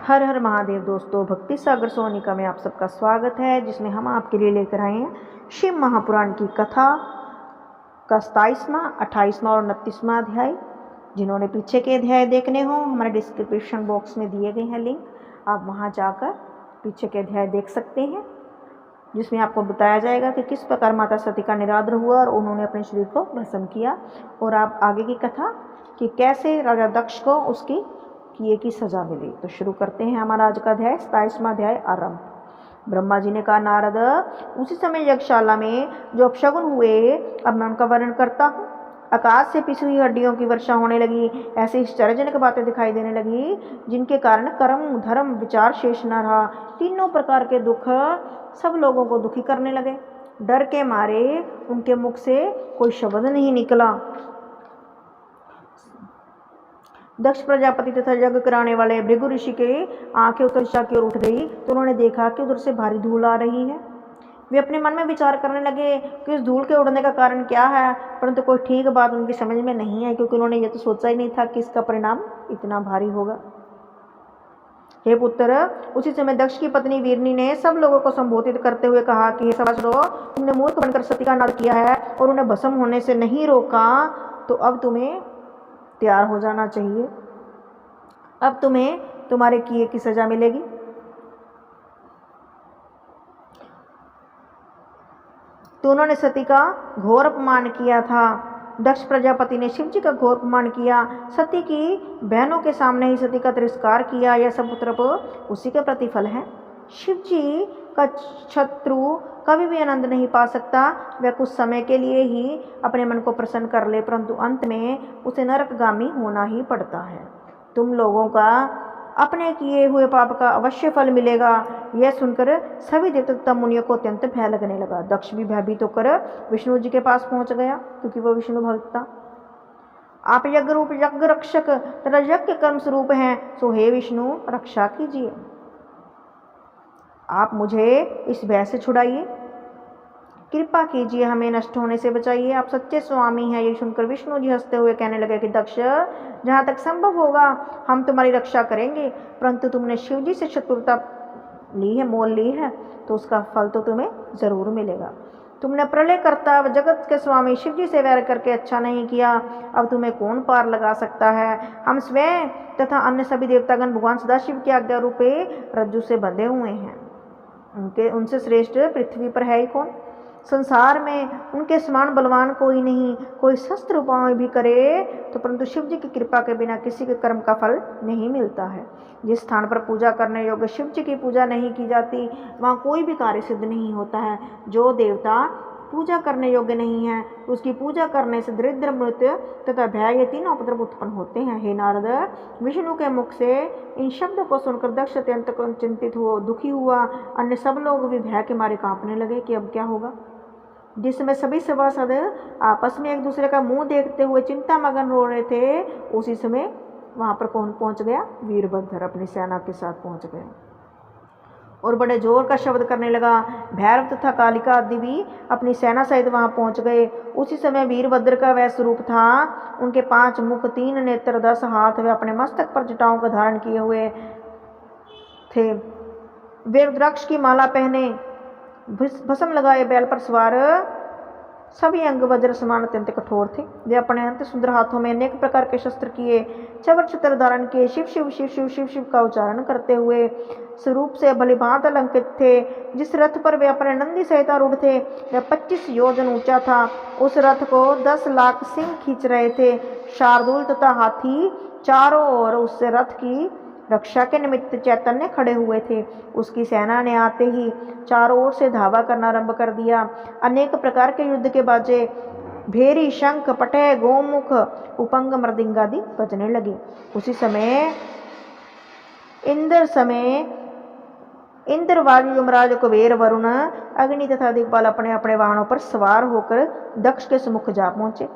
हर हर महादेव दोस्तों, भक्ति सागर सोनिका में आप सबका स्वागत है, जिसमें हम आपके लिए लेकर आए हैं शिव महापुराण की कथा का 27वां, 28वां और 29वां अध्याय। जिन्होंने पीछे के अध्याय देखने हो, हमारे डिस्क्रिप्शन बॉक्स में दिए गए हैं लिंक, आप वहां जाकर पीछे के अध्याय देख सकते हैं, जिसमें आपको बताया जाएगा कि किस प्रकार माता सती का निरादर हुआ और उन्होंने अपने शरीर को भस्म किया, और आप आगे की कथा कि कैसे राजा दक्ष को उसकी किए की सजा मिली। तो शुरू करते हैं हमारा आज का अध्याय, 27वां अध्याय आरंभ। ब्रह्मा जी ने कहा, नारद, उसी समय यज्ञशाला में जो अपशगुन हुए, अब मैं उनका वर्णन करता हूँ। आकाश से पिसी हुई हड्डियों की वर्षा होने लगी, ऐसी आश्चर्यजनक बातें दिखाई देने लगी जिनके कारण कर्म धर्म विचार शेष न रहा। तीनों प्रकार के दुख सब लोगों को दुखी करने लगे। डर के मारे उनके मुख से कोई शब्द नहीं निकला। दक्ष प्रजापति तथा यज्ञ कराने वाले भृगु ऋषि के आंखें उत्तर दिशा की ओर उठ गई, तो उन्होंने देखा कि उधर से भारी धूल आ रही है। वे अपने मन में विचार करने लगे कि इस धूल के उड़ने का कारण क्या है, परंतु कोई ठीक बात उनकी समझ में नहीं है, क्योंकि उन्होंने यह तो सोचा ही नहीं था कि इसका परिणाम इतना भारी होगा। हे पुत्र, उसी समय दक्ष की पत्नी वीरनी ने सब लोगों को संबोधित करते हुए कहा कि हे सभासदों, तुमने मूर्ख बनकर सती का नाद किया है और उन्हें भस्म होने से नहीं रोका, तो अब तुम्हें तैयार हो जाना चाहिए। अब तुम्हें तुम्हारे किए की सजा मिलेगी। तो उन्होंने सती का घोर अपमान किया था। दक्ष प्रजापति ने शिव जी का घोर अपमान किया, सती की बहनों के सामने ही सती का तिरस्कार किया। यह सब पुत्र उसी के प्रतिफल है। शिव जी का शत्रु कभी भी आनंद नहीं पा सकता। वह कुछ समय के लिए ही अपने मन को प्रसन्न कर ले, परंतु अंत में उसे नरकगामी होना ही पड़ता है। तुम लोगों का अपने किए हुए पाप का अवश्य फल मिलेगा। यह सुनकर सभी देवता तथा मुनियों को अत्यंत भय लगने लगा। दक्ष भी भयभीत होकर विष्णु जी के पास पहुंच गया, क्योंकि वह विष्णु भक्त था। आप यज्ञ रूप यज्ञ रक्षक तथा यज्ञ कर्म स्वरूप हैं, सो हे विष्णु, रक्षा कीजिए। आप मुझे इस भय से छुड़ाइए, कृपा कीजिए, हमें नष्ट होने से बचाइए। आप सच्चे स्वामी हैं। ये सुनकर विष्णु जी हंसते हुए कहने लगे कि दक्ष, जहाँ तक संभव होगा हम तुम्हारी रक्षा करेंगे, परंतु तुमने शिव जी से शत्रुता ली है, मोल ली है, तो उसका फल तो तुम्हें जरूर मिलेगा। तुमने प्रलय करता व जगत के स्वामी शिव जी से वैर करके अच्छा नहीं किया। अब तुम्हें कौन पार लगा सकता है। हम स्वयं तथा अन्य सभी देवतागण भगवान सदाशिव की आज्ञा रूपे रज्जु से बंधे हुए हैं। उनसे श्रेष्ठ पृथ्वी पर है ही कौन। संसार में उनके समान बलवान कोई नहीं। कोई शस्त्र उपाय भी करे तो परंतु शिव जी की कृपा के बिना किसी के कर्म का फल नहीं मिलता है। जिस स्थान पर पूजा करने योग्य शिव जी की पूजा नहीं की जाती, वहाँ कोई भी कार्य सिद्ध नहीं होता है। जो देवता पूजा करने योग्य नहीं है, उसकी पूजा करने से दरिद्र, मृत्यु तथा भय, ये तीनों उपद्रव उत्पन्न होते हैं। हे नारद, विष्णु के मुख से इन शब्दों को सुनकर दक्ष अत्यंत चिंतित हुआ, दुखी हुआ। अन्य सब लोग भी भय के मारे कांपने लगे कि अब क्या होगा। जिस समय सभी सभासद आपस में एक दूसरे का मुंह देखते हुए चिंता मगन रो रहे थे, उसी समय वहां पर कौन पहुंच गया? वीरभद्र अपनी सेना के साथ पहुंच गया और बड़े जोर का शब्द करने लगा। भैरव तथा कालिका आदि भी अपनी सेना सहित वहां पहुंच गए। उसी समय वीरभद्र का वह स्वरूप था। उनके 5 मुख, 3 नेत्र, 10 हाथ, वे अपने मस्तक पर जटाओं का धारण किए हुए थे। वे रुद्राक्ष की माला पहने, भस्म लगाए बैल पर सवार, सभी अंग वज्र समान अत्यंत कठोर थे। वे अपने अंत सुंदर हाथों में अनेक प्रकार के शस्त्र किए, चवर छत्र धारण किए, शिव शिव शिव शिव शिव शिव का उच्चारण करते हुए स्वरूप से भलीभांत अलंकृत थे। जिस रथ पर वे अपने नंदी सहित आरूढ़ थे, वह 25 योजन ऊंचा था। उस रथ को 10 लाख सिंह खींच रहे थे। शार्दूल तथा हाथी चारों ओर उससे रथ की रक्षा के निमित्त चैतन्य खड़े हुए थे। उसकी सेना ने आते ही चारों ओर से धावा करना आरंभ कर दिया। अनेक प्रकार के युद्ध के बाजे, भेरी, शंख, पटह, गोमुख, उपंग, मृदंग आदि बजने लगे। उसी समय इंद्र, वायु, यमराज, कुबेर, वरुण, अग्नि तथा दिक्पाल अपने अपने वाहनों पर सवार होकर दक्ष के सम्मुख जा पहुंचे।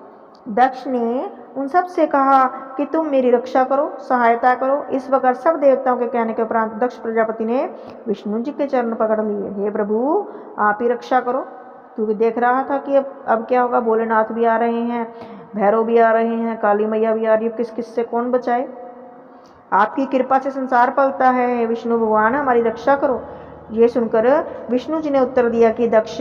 दक्ष ने उन सब से कहा कि तुम मेरी रक्षा करो, सहायता करो। इस प्रकार सब देवताओं के कहने के उपरांत दक्ष प्रजापति ने विष्णु जी के चरण पकड़ लिए। हे प्रभु, आप ही रक्षा करो, क्योंकि देख रहा था कि अब क्या होगा। भोलेनाथ भी आ रहे हैं, भैरव भी आ रहे हैं, काली मैया भी आ रही है, किस किस से कौन बचाए। आपकी कृपा से संसार पलता है, हे विष्णु भगवान हमारी रक्षा करो। ये सुनकर विष्णु जी ने उत्तर दिया कि दक्ष,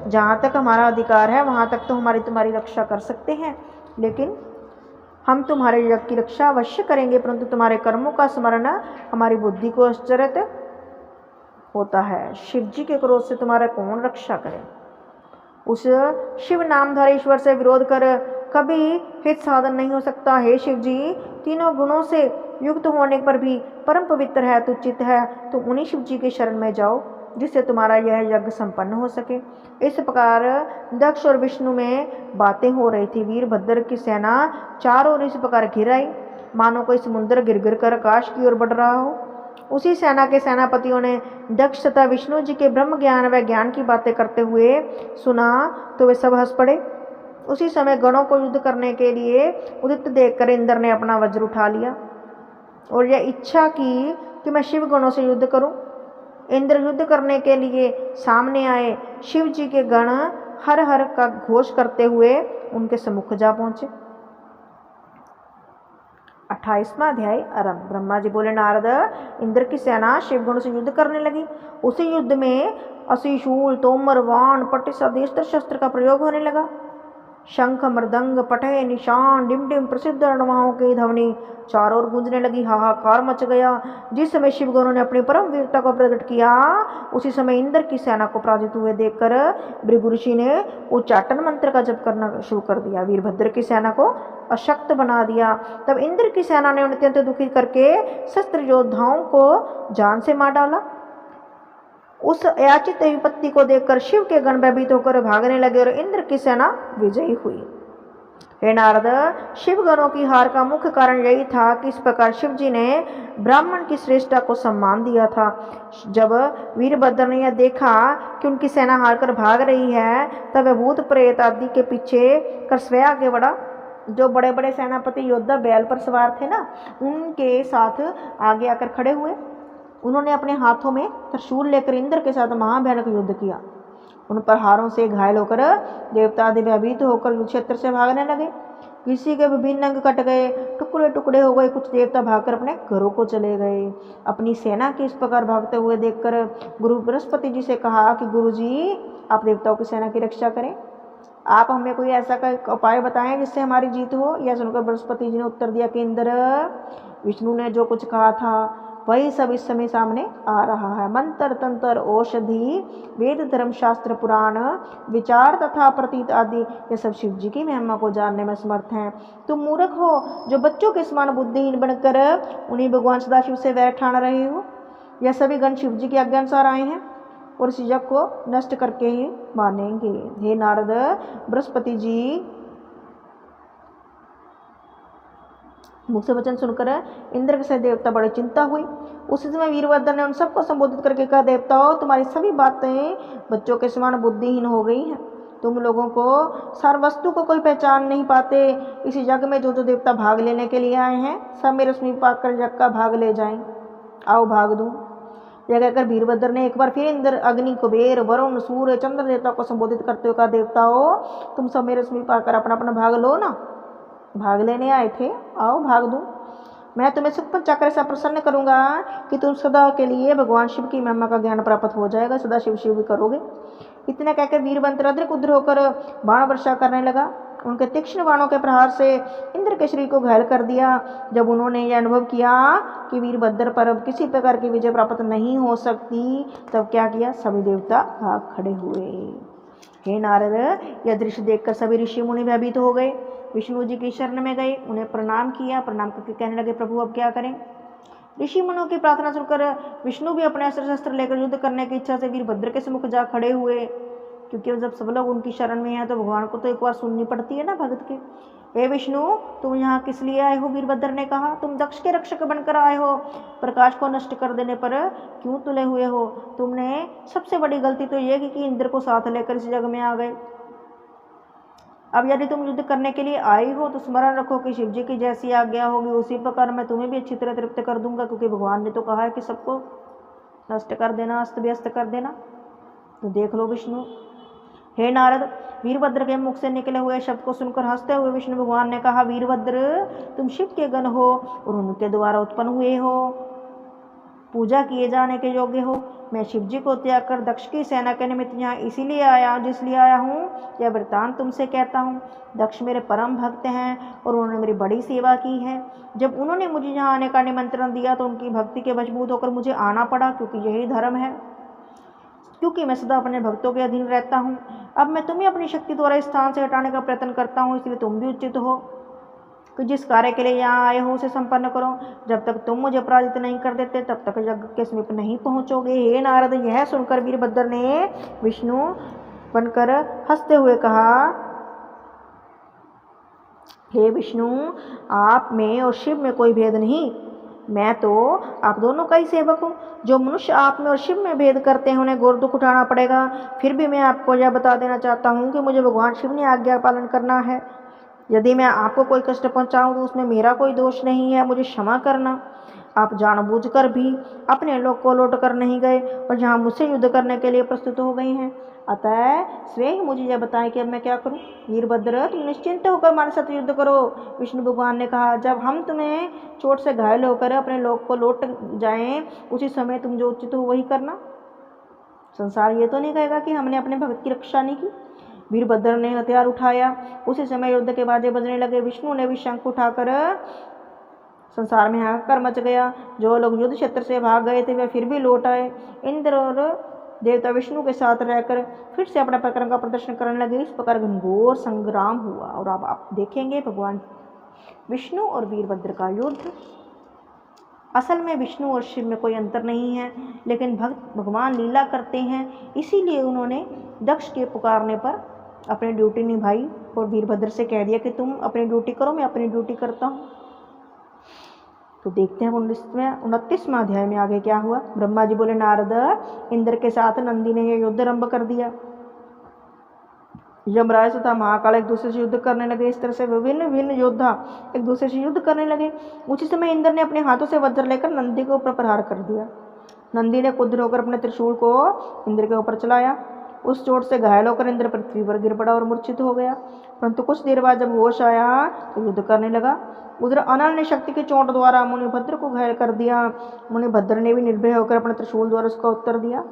जहाँ तक हमारा अधिकार है वहाँ तक तो हमारी तुम्हारी रक्षा कर सकते हैं, लेकिन हम तुम्हारे जग की रक्षा अवश्य करेंगे, परंतु तुम्हारे कर्मों का स्मरण हमारी बुद्धि को आश्चर्य होता है। शिव जी के क्रोध से तुम्हारा कौन रक्षा करे। उस शिव नामधारी ईश्वर से विरोध कर कभी हित साधन नहीं हो सकता। हे शिव जी, तीनों गुणों से युक्त होने पर भी परम पवित्र है, तुचित है, तुम उन्हीं शिव जी के शरण में जाओ जिससे तुम्हारा यह यज्ञ संपन्न हो सके। इस प्रकार दक्ष और विष्णु में बातें हो रही थी। वीरभद्र की सेना चारों ओर इस प्रकार घिर आई मानो कोई समुद्र गिर गिर कर आकाश की ओर बढ़ रहा हो। उसी सेना के सेनापतियों ने दक्ष तथा विष्णु जी के ब्रह्म ज्ञान व ज्ञान की बातें करते हुए सुना तो वे सब हंस पड़े। उसी समय गणों को युद्ध करने के लिए उदित देखकर इंद्र ने अपना वज्र उठा लिया और यह इच्छा की कि मैं शिव गणों से युद्ध करूं। इंद्र युद्ध करने के लिए सामने आए। शिव जी के गण हर हर का घोष करते हुए उनके सम्मुख जा पहुंचे। 28वां अध्याय आरंभ। ब्रह्मा जी बोले, नारद, इंद्र की सेना शिवगणों से युद्ध करने लगी। उसी युद्ध में असीशूल, तोमर, वाण, पटिश आदि अस्त्र शस्त्र का प्रयोग होने लगा। शंख, मृदंग, पटे, निशान, डिमडिम प्रसिद्ध रणवाहों की ध्वनि चारों ओर गूंजने लगी। हाहाकार मच गया। जिस समय शिवगणों ने अपनी परम वीरता को प्रकट किया, उसी समय इंद्र की सेना को पराजित हुए देखकर भृगु ऋषि ने उच्चाटन मंत्र का जप करना शुरू कर दिया। वीरभद्र की सेना को अशक्त बना दिया। तब इंद्र की सेना ने उन्हें अत्यंत दुखी करके शस्त्र योद्धाओं को जान से मार डाला। उस याचित विपत्ति को देखकर शिव के गण भयभीत होकर भागने लगे और इंद्र की सेना विजयी हुई। हे नारद, शिव गणों की हार का मुख्य कारण यही था कि इस प्रकार शिव जी ने ब्राह्मण की श्रेष्ठता को सम्मान दिया था। जब वीरभद्र ने यह देखा कि उनकी सेना हारकर भाग रही है, तब वह भूत प्रेत आदि के पीछे कर स्वयं आगे बढ़ा। जो बड़े बड़े सेनापति योद्धा बैल पर सवार थे ना, उनके साथ आगे आकर खड़े हुए। उन्होंने अपने हाथों में त्रिशूल लेकर इंद्र के साथ महाभयानक युद्ध किया। उन प्रहारों से घायल होकर देवता आदि भयभीत होकर युद्ध क्षेत्र से भागने लगे। किसी के विभिन्न अंग कट गए, टुकड़े टुकड़े हो गए। कुछ देवता भागकर अपने घरों को चले गए। अपनी सेना के इस प्रकार भागते हुए देखकर गुरु बृहस्पति जी से कहा कि गुरु जी, आप देवताओं की सेना की रक्षा करें। आप हमें कोई ऐसा उपाय बताएं जिससे हमारी जीत हो। यह सुनकर बृहस्पति जी ने उत्तर दिया कि इंद्र, विष्णु ने जो कुछ कहा था वही सब इस समय सामने आ रहा है। मंत्र, तंत्र, औषधि, वेद, धर्म, शास्त्र, पुराण, विचार तथा प्रतीत आदि ये सब शिव जी की महिमा को जानने में समर्थ हैं। तुम मूर्ख हो जो बच्चों के समान बुद्धिहीन बनकर उन्हीं भगवान सदाशिव से वैर ठान रहे हो। यह सभी गण शिव जी के आज्ञा अनुसार आए हैं और इस यज्ञ को नष्ट करके ही मानेंगे। हे नारद, बृहस्पति जी मुख से वचन सुनकर इंद्र के साथ देवता बड़ी चिंता हुई। उस समय वीरभद्र ने उन सबको संबोधित करके कहा, देवताओं, तुम्हारी सभी बातें बच्चों के समान बुद्धिहीन हो गई हैं। तुम लोगों को सार वस्तु को कोई पहचान नहीं पाते। इसी यज्ञ में जो देवता भाग लेने के लिए आए हैं, सब मेरे समीप आकर यज्ञ का भाग ले जाएं। आओ भाग दूं। यह कहकर वीरभद्र ने एक बार फिर इंद्र, अग्नि, कुबेर, वरुण, सूर्य, चंद्र देवता को संबोधित करते हुए कहा, देवताओं, तुम सब मेरे समीप आकर अपना अपना भाग लो ना। भाग लेने आए थे, आओ भाग दूं। मैं तुम्हें सुख चक्र से प्रसन्न करूंगा कि तुम सदा के लिए भगवान शिव की महिमा का ज्ञान प्राप्त हो जाएगा, सदा शिव शिव भी करोगे। इतना कहकर वीरभद्र अद्र कुद्र होकर बाण वर्षा करने लगा। उनके तीक्ष्ण बाणों के प्रहार से इंद्र के शरीर को घायल कर दिया। जब उन्होंने यह अनुभव किया कि वीरभद्र पर अब किसी प्रकार की विजय प्राप्त नहीं हो सकती, तब क्या किया, सभी देवता भाग खड़े हुए। हे नारद, यह दृश्य देखकर सभी ऋषि मुनि भयभीत हो गए। विष्णु जी की शरण में गए, उन्हें प्रणाम किया। प्रणाम करके कहने लगे, प्रभु अब क्या करें। ऋषि मुनियों की प्रार्थना सुनकर विष्णु भी अपने अस्त्र शस्त्र लेकर युद्ध करने की इच्छा से वीरभद्र के सम्मुख जा खड़े हुए, क्योंकि जब सब लोग उनकी शरण में हैं तो भगवान को तो एक बार सुननी पड़ती है ना भगत के। हे विष्णु, तुम यहाँ किस लिए आए हो। वीरभद्र ने कहा, तुम दक्ष के रक्षक बनकर आए हो, प्रकाश को नष्ट कर देने पर क्यों तुले हुए हो। तुमने सबसे बड़ी गलती तो ये की कि इंद्र को साथ लेकर इस जग में आ गए। अब यदि तुम युद्ध करने के लिए आई हो तो स्मरण रखो कि शिव जी की जैसी आज्ञा होगी उसी प्रकार मैं तुम्हें भी अच्छी तरह तृप्त कर दूंगा, क्योंकि भगवान ने तो कहा है कि सबको नष्ट कर देना, अस्त व्यस्त कर देना। तो देख लो विष्णु, हे नारद, वीरभद्र के मुख से निकले हुए शब्द को सुनकर हंसते हुए विष्णु भगवान ने कहा, वीरभद्र, तुम शिव के गण हो और उनके द्वारा उत्पन्न हुए हो, पूजा किए जाने के योग्य हो। मैं शिव जी को त्याग कर दक्ष की सेना के निमित्त यहाँ इसीलिए आया जिसलिए आया हूँ, यह वृत्तांत तुमसे कहता हूँ। दक्ष मेरे परम भक्त हैं और उन्होंने मेरी बड़ी सेवा की है। जब उन्होंने मुझे यहाँ आने का निमंत्रण दिया तो उनकी भक्ति के मजबूत होकर मुझे आना पड़ा, क्योंकि यही धर्म है, क्योंकि मैं सदा अपने भक्तों के अधीन रहता हूँ। अब मैं तुम्हें अपनी शक्ति द्वारा इस स्थान से हटाने का प्रयत्न करता हूँ, इसलिए तुम भी उचित हो कि जिस कार्य के लिए यहाँ आए हो उसे संपन्न करो। जब तक तुम मुझे पराजित नहीं कर देते तब तक यज्ञ के समीप नहीं पहुँचोगे। हे नारद, यह सुनकर वीरभद्र ने विष्णु बनकर हंसते हुए कहा, हे विष्णु, आप में और शिव में कोई भेद नहीं, मैं तो आप दोनों का ही सेवक हूँ। जो मनुष्य आप में और शिव में भेद करते हैं उन्हें घोर दुख उठाना पड़ेगा। फिर भी मैं आपको यह बता देना चाहता हूँ कि मुझे भगवान शिव ने आज्ञा पालन करना है। यदि मैं आपको कोई कष्ट पहुँचाऊँ तो उसमें मेरा कोई दोष नहीं है, मुझे क्षमा करना। आप जानबूझकर भी अपने लोक को लौट कर नहीं गए और यहाँ मुझसे युद्ध करने के लिए प्रस्तुत हो गए हैं। अतः स्वयं मुझे यह बताएं कि अब मैं क्या करूं। वीरभद्र, तुम निश्चिंत होकर हमारे साथ युद्ध करो। विष्णु भगवान ने कहा, जब हम तुम्हें चोट से घायल होकर अपने लोक को लौट जाएं उसी समय तुम जो उचित हो वही करना। संसार ये तो नहीं कहेगा कि हमने अपने भक्त की रक्षा नहीं की। वीरभद्र ने हथियार उठाया। उसी समय युद्ध के बाजे बजने लगे। विष्णु ने भी शंख उठाकर संसार में हाहाकार मच गया। जो लोग युद्ध क्षेत्र से भाग गए थे वे फिर भी लौट आए। इंद्र और देवता विष्णु के साथ रहकर फिर से अपना पराक्रम का प्रदर्शन करने लगे। इस प्रकार घनघोर संग्राम हुआ। और अब आप देखेंगे भगवान विष्णु और वीरभद्र का युद्ध। असल में विष्णु और शिव में कोई अंतर नहीं है, लेकिन भक्त भगवान लीला करते हैं, इसीलिए उन्होंने दक्ष के पुकारने पर अपनी ड्यूटी निभाई और वीरभद्र से कह दिया कि तुम अपनी ड्यूटी करो, मैं अपनी ड्यूटी करता हूँ। तो देखते हैं 29वां अध्याय में आगे क्या हुआ। ब्रह्मा जी बोले, नारद, इंद्र के साथ नंदी ने यह युद्ध आरंभ कर दिया। यमराज तथा महाकाल एक दूसरे से युद्ध करने लगे। इस तरह से विभिन्न योद्धा एक दूसरे से युद्ध करने लगे। उसी समय इंद्र ने अपने हाथों से वज्र लेकर नंदी के ऊपर प्रहार कर दिया। नंदी ने कुद्र होकर अपने त्रिशूल को इंद्र के ऊपर चलाया। उस चोट से घायल होकर इंद्र पृथ्वी पर गिर पड़ा और मूर्छित हो गया। परंतु कुछ देर बाद जब होश आया तो युद्ध करने लगा। उधर अनल ने शक्ति की चोट द्वारा मुनिभद्र को घायल कर दिया। मुनिभद्र ने भी निर्भय होकर अपने त्रिशूल द्वारा उसका उत्तर दिया।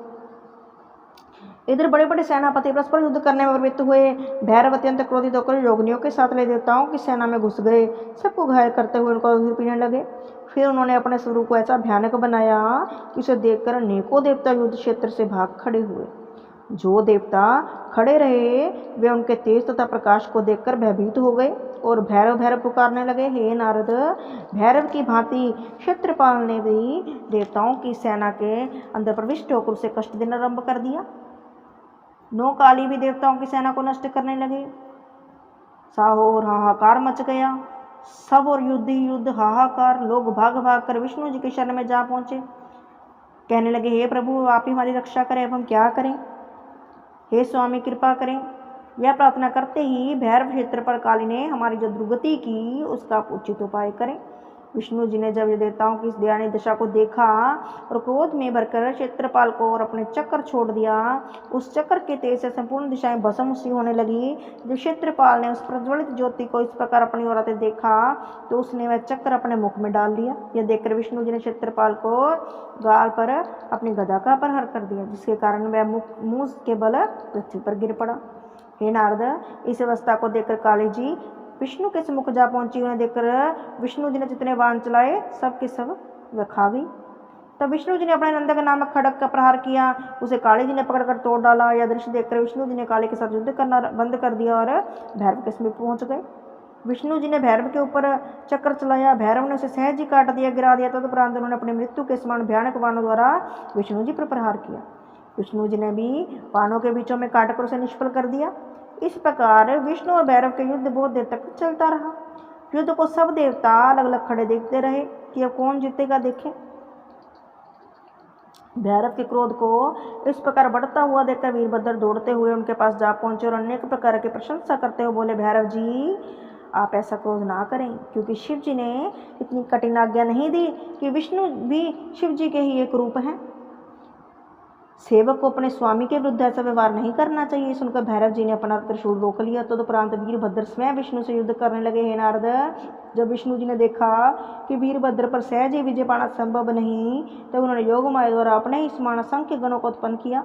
इधर बड़े बड़े सेनापति परस्पर युद्ध करने में प्रवृत्त हुए। भैरव अत्यंत क्रोधित होकर योगिनियों के साथ ले देवताओं की सेना में घुस गए। सबको घायल करते हुए उनको अधीर पीने लगे। फिर उन्होंने अपने स्वरूप को ऐसा भयानक बनाया कि उसे देखकर अनेकों देवता युद्ध क्षेत्र से भाग खड़े हुए। जो देवता खड़े रहे वे उनके तेज तथा प्रकाश को देखकर भयभीत हो गए और भैरव भैरव पुकारने लगे। हे नारद, भैरव की भांति क्षेत्रपाल ने भी देवताओं की सेना के अंदर प्रविष्ट होकर उसे कष्ट देना आरंभ कर दिया। 9 काली भी देवताओं की सेना को नष्ट करने लगे। साहोर हाहाकार मच गया। सब और युद्ध ही युद्ध, हाहाकार। लोग भाग भाग कर विष्णु जी के शरण में जा पहुंचे। कहने लगे, हे प्रभु, आप ही हमारी रक्षा करें, अब हम क्या करें। हे स्वामी, कृपा करें। यह प्रार्थना करते ही भैरव क्षेत्र पर काली ने हमारी जो दुर्गति की उसका उचित उपाय करें। विष्णु जी ने जब देवताओं की इस दयानीय दशा को देखा और क्रोध में भरकर क्षेत्रपाल को और अपने चक्र छोड़ दिया। उस चक्र के तेज से संपूर्ण दिशाएं भस्म सी होने लगी। जब क्षेत्रपाल ने उस प्रज्वलित ज्योति को इस प्रकार अपनी ओर आते देखा तो उसने वह चक्र अपने मुख में डाल दिया। यह देखकर विष्णु जी ने क्षेत्रपाल को गाल पर अपनी गदा का प्रहार कर दिया, जिसके कारण वह मुंह के बल पृथ्वी पर गिर पड़ा। हे नारद, इस अवस्था को देखकर काली जी विष्णु के सम्मुख जा पहुंची। उन्हें देखकर विष्णु जी ने जितने बाण चलाए सब के सब वह खा गई। तब विष्णु जी ने अपने नंदक नामक खड़ग का प्रहार किया। उसे काली जी ने पकड़कर तोड़ डाला। यह दृश्य देखकर विष्णु जी ने काली के साथ युद्ध करना बंद कर दिया और भैरव के समीप पहुंच गए। विष्णु जी ने भैरव के ऊपर चक्र चलाया। भैरव ने उसे सहज ही काट दिया, गिरा दिया। तदुपरांत उन्होंने अपनी मृत्यु के समान भयानक बाणों द्वारा विष्णु जी पर प्रहार किया। विष्णु जी ने भी बाणों के बीचों में काटकर उसे निष्फल कर दिया। इस प्रकार विष्णु और भैरव के युद्ध बहुत देर तक चलता रहा। युद्ध को सब देवता अलग अलग खड़े देखते रहे कि अब कौन जीतेगा देखें। भैरव के क्रोध को इस प्रकार बढ़ता हुआ देखकर वीरभद्र दौड़ते हुए उनके पास जा पहुंचे और अनेक प्रकार की प्रशंसा करते हुए बोले, भैरव जी, आप ऐसा क्रोध ना करें, क्योंकि शिव जी ने इतनी कठिन आज्ञा नहीं दी कि विष्णु भी शिव जी के ही एक रूप हैं। सेवक को अपने स्वामी के विरुद्ध ऐसा व्यवहार नहीं करना चाहिए। सुनकर भैरव जी ने अपना त्रिशूल रोक लिया। तदुपरांत वीरभद्र स्वयं विष्णु से युद्ध करने लगे। हे नारद, जब विष्णु जी ने देखा कि वीरभद्र पर सहज ही विजय पाना संभव नहीं, तब उन्होंने योग माया द्वारा अपने ही समान असंख्य गणों को उत्पन्न किया।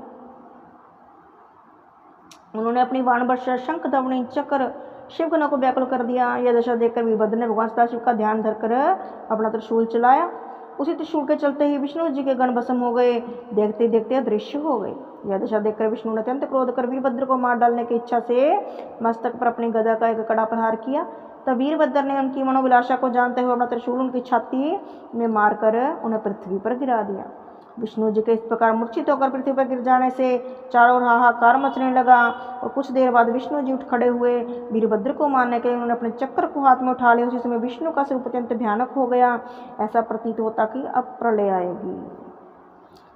उन्होंने अपनी वाण वर्षा, शंख, दवनी, चक्र, शिवगणों को व्याकुल कर दिया। यह दशा देखकर वीरभद्र ने भगवान सदाशिव का ध्यान धरकर अपना त्रिशूल चलाया। उसी त्रिशूल के चलते ही विष्णु जी के गण भस्म हो गए, देखते देखते अदृश्य हो गए। यह दशा देखकर विष्णु ने अत्यंत क्रोध कर वीरभद्र को मार डालने की इच्छा से मस्तक पर अपनी गदा का एक कड़ा प्रहार किया। तब वीरभद्र ने उनकी मनोविलासा को जानते हुए अपना त्रिशूल उनकी छाती में मारकर उन्हें पृथ्वी पर गिरा दिया। विष्णु जी के इस प्रकार मूर्छित होकर पृथ्वी पर गिर जाने से चारों ओर हाहाकार मचने लगा और कुछ देर बाद विष्णु जी उठ खड़े हुए। वीरभद्र को मारने के लिए उन्होंने अपने चक्र को हाथ में उठा लिया। उसी समय विष्णु का स्वरूप अत्यंत भयानक हो गया। ऐसा प्रतीत होता कि अब प्रलय आएगी।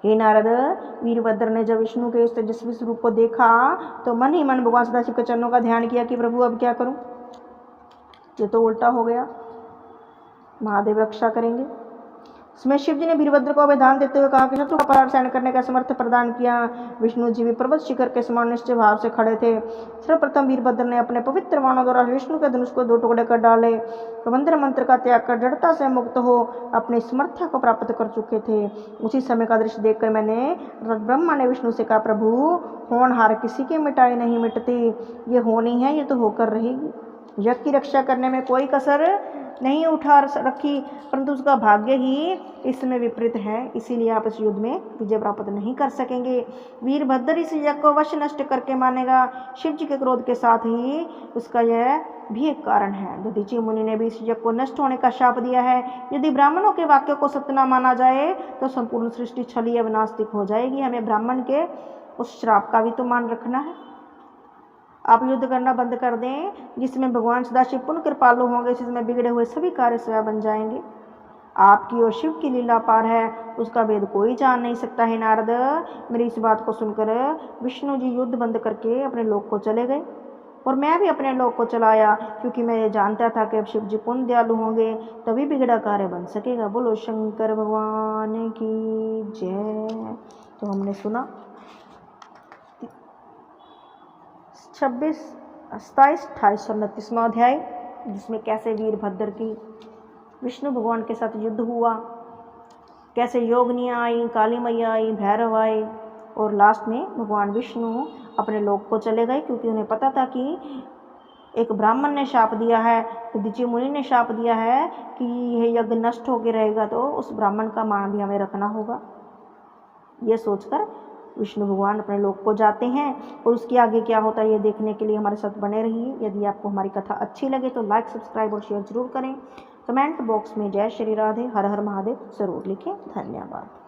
हे नारद, वीरभद्र ने जब विष्णु के उस तेजस्वी स्वरूप को देखा तो मन ही मन भगवान सदाशिव के चरणों का ध्यान किया कि प्रभु अब क्या करूं, ये तो उल्टा हो गया, महादेव रक्षा करेंगे। इसमें शिव जी ने वीरभद्र को अभिधान देते हुए कहा कि शत्रु का परार सहन करने का समर्थ प्रदान किया। विष्णु जी भी पर्वत शिखर के समान निश्चय भाव से खड़े थे। सर्वप्रथम वीरभद्र ने अपने पवित्र बाणों द्वारा विष्णु के धनुष को 2 टुकड़े कर डाले। प्रबंधन मंत्र का त्याग कर जड़ता से मुक्त हो अपनी समर्थ्या को प्राप्त कर चुके थे। उसी समय का दृश्य देखकर मैंने ब्रह्मा ने विष्णु से कहा, प्रभु, होनहार किसी के मिटाए नहीं मिटते, ये होनी है, ये तो होकर रहेगी। यज्ञ की रक्षा करने में कोई कसर नहीं उठा रखी, परंतु उसका भाग्य ही इसमें विपरीत है। इसीलिए आप इस युद्ध में विजय प्राप्त नहीं कर सकेंगे। वीरभद्र इस यज्ञ को अवश्य नष्ट करके मानेगा। शिव जी के क्रोध के साथ ही उसका यह भी एक कारण है। दधीचि मुनि ने भी इस यज्ञ को नष्ट होने का शाप दिया है। यदि ब्राह्मणों के वाक्य को सत्य न माना जाए तो संपूर्ण सृष्टि छलीय विनास्तिक हो जाएगी। हमें ब्राह्मण के उस श्राप का भी तो मान रखना है। आप युद्ध करना बंद कर दें, जिसमें भगवान सदाशिव पुण्य कृपालु होंगे, जिसमें बिगड़े हुए सभी कार्य स्वयं बन जाएंगे। आपकी और शिव की लीला पार है, उसका भेद कोई जान नहीं सकता है। नारद, मेरी इस बात को सुनकर विष्णु जी युद्ध बंद करके अपने लोक को चले गए और मैं भी अपने लोक को चलाया, क्योंकि मैं ये जानता था कि अब शिव जी पुण्य दयालु होंगे, तभी बिगड़ा कार्य बन सकेगा। बोलो शंकर भगवान की जय। तो हमने सुना 26, 27, 28 और 29वां अध्याय, जिसमें कैसे वीरभद्र की विष्णु भगवान के साथ युद्ध हुआ, कैसे योगनियाँ आई, काली मैया आई, भैरव आए और लास्ट में भगवान विष्णु अपने लोक को चले गए, क्योंकि उन्हें पता था कि एक ब्राह्मण ने शाप दिया है, दधीचि मुनि ने शाप दिया है कि यह यज्ञ नष्ट होकर रहेगा, तो उस ब्राह्मण का मान भी हमें रखना होगा। ये सोचकर विष्णु भगवान अपने लोक को जाते हैं और उसके आगे क्या होता है ये देखने के लिए हमारे साथ बने रहिए। यदि आपको हमारी कथा अच्छी लगे तो लाइक, सब्सक्राइब और शेयर जरूर करें। कमेंट बॉक्स में जय श्री राधे, हर हर महादेव जरूर लिखें। धन्यवाद।